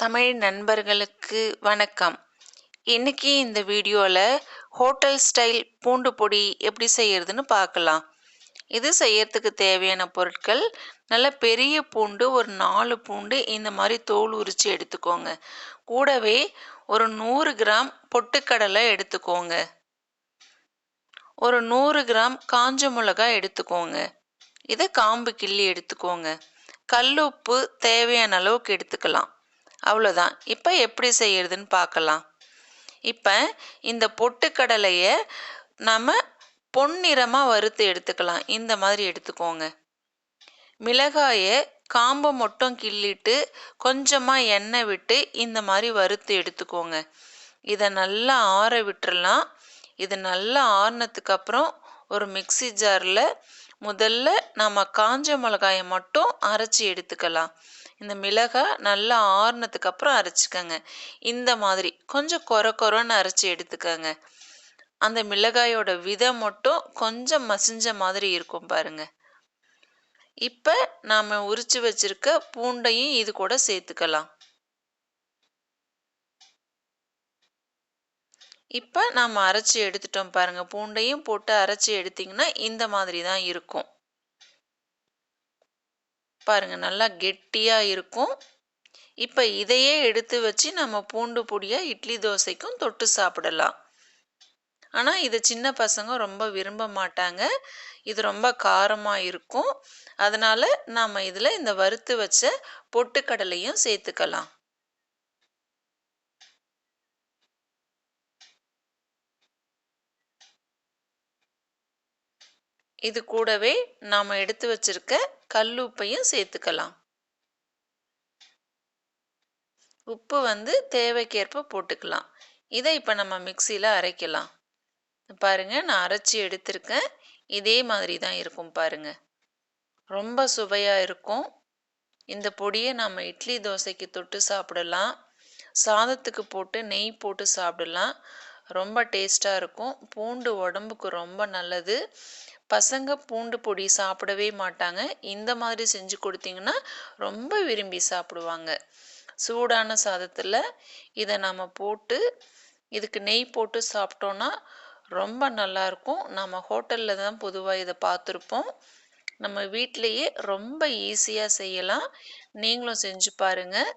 தமிழ் நண்பர்களுக்கு வணக்கம். இன்னைக்கு இந்த வீடியோவில் ஹோட்டல் ஸ்டைல் பூண்டு பொடி எப்படி செய்யறதுன்னு பார்க்கலாம். இது செய்யறதுக்கு தேவையான பொருட்கள்: நல்ல பெரிய பூண்டு ஒரு 4 பூண்டு இந்த மாதிரி தோல் உரித்து எடுத்துக்கோங்க. கூடவே ஒரு 100 கிராம் பொட்டுக்கடலை எடுத்துக்கோங்க. ஒரு 100 கிராம் காஞ்ச மிளகாய் எடுத்துக்கோங்க. இதை காம்பு கிள்ளி எடுத்துக்கோங்க. கல்லுப்பு தேவையான அளவுக்கு எடுத்துக்கலாம். அவ்வளோதான். இப்போ எப்படி செய்யறதுன்னு பார்க்கலாம். இப்போ இந்த பொட்டுக்கடலையை நம்ம பொன்னிறமாக வறுத்து எடுத்துக்கலாம். இந்த மாதிரி எடுத்துக்கோங்க. மிளகாயை காம்பை மட்டும் கிள்ளிட்டு கொஞ்சமாக எண்ணெய் விட்டு இந்த மாதிரி வறுத்து எடுத்துக்கோங்க. இதை நல்லா ஆற விட்டுறலாம். இது நல்லா ஆறினதுக்கு அப்புறம் ஒரு மிக்ஸி ஜாரில் முதல்ல நம்ம காஞ்ச மிளகாயை மட்டும் அரைச்சி எடுத்துக்கலாம். இந்த மிளகாய் நல்லா ஆறுனதுக்கு அப்புறம் அரைச்சிக்கங்க. இந்த மாதிரி கொஞ்சம் கொரன்னு அரைச்சி எடுத்துக்கங்க. அந்த மிளகாயோட விதை மட்டும் கொஞ்சம் மசிஞ்ச மாதிரி இருக்கும் பாருங்க. இப்போ நாம உரிச்சு வச்சிருக்க பூண்டையும் இது கூட சேர்த்துக்கலாம். இப்போ நாம் அரைச்சி எடுத்துட்டோம் பாருங்க. பூண்டையும் போட்டு அரைச்சி எடுத்தீங்கன்னா இந்த மாதிரி தான் இருக்கும் பாருங்க. நல்லா கெட்டியா இருக்கும். இப்போ இதையே எடுத்து வச்சு நம்ம பூண்டு பொடியை இட்லி தோசைக்கும் தொட்டு சாப்பிடலாம். ஆனால் இது சின்ன பசங்க ரொம்ப விரும்ப மாட்டாங்க. இது ரொம்ப காரமாக இருக்கும். அதனால நாம் இதில் இந்த வறுத்து வச்ச பொட்டுக்கடலையும் சேர்த்துக்கலாம். இது கூடவே நாம் எடுத்து வச்சிருக்க கல்லுப்பையும் சேர்த்துக்கலாம். உப்பு தேவைக்கேற்ப போட்டுக்கலாம். இதை இப்போ நம்ம மிக்சியில் அரைக்கலாம். பாருங்க, நான் அரைச்சி எடுத்திருக்கேன். இதே மாதிரி தான் இருக்கும் பாருங்க. ரொம்ப சுவையாக இருக்கும். இந்த பொடியை நம்ம இட்லி தோசைக்கு தொட்டு சாப்பிடலாம். சாதத்துக்கு போட்டு நெய் போட்டு சாப்பிடலாம். ரொம்ப டேஸ்டாக இருக்கும். பூண்டு உடம்புக்கு ரொம்ப நல்லது. பசங்க பூண்டு பொடி சாப்பிடவே மாட்டாங்க. இந்த மாதிரி செஞ்சு கொடுத்தீங்கன்னா ரொம்ப விரும்பி சாப்பிடுவாங்க. சூடான சாதத்தில் இதை நம்ம போட்டு இதுக்கு நெய் போட்டு சாப்பிட்டோன்னா ரொம்ப நல்லாயிருக்கும். நம்ம ஹோட்டலில் தான் பொதுவாக இதை பார்த்துருப்போம். நம்ம வீட்டிலையே ரொம்ப ஈஸியாக செய்யலாம். நீங்களும் செஞ்சு பாருங்கள்.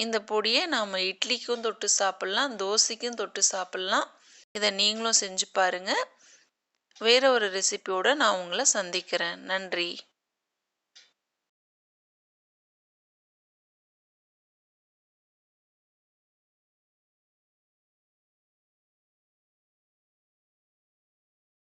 இந்த பொடியை நாம் இட்லிக்கும் தொட்டு சாப்பிட்லாம், தோசைக்கும் தொட்டு சாப்பிட்லாம். இதை நீங்களும் செஞ்சு பாருங்கள். வேற ஒரு ரெசிபியோடு நான் உங்களை சந்திக்கிறேன். நன்றி.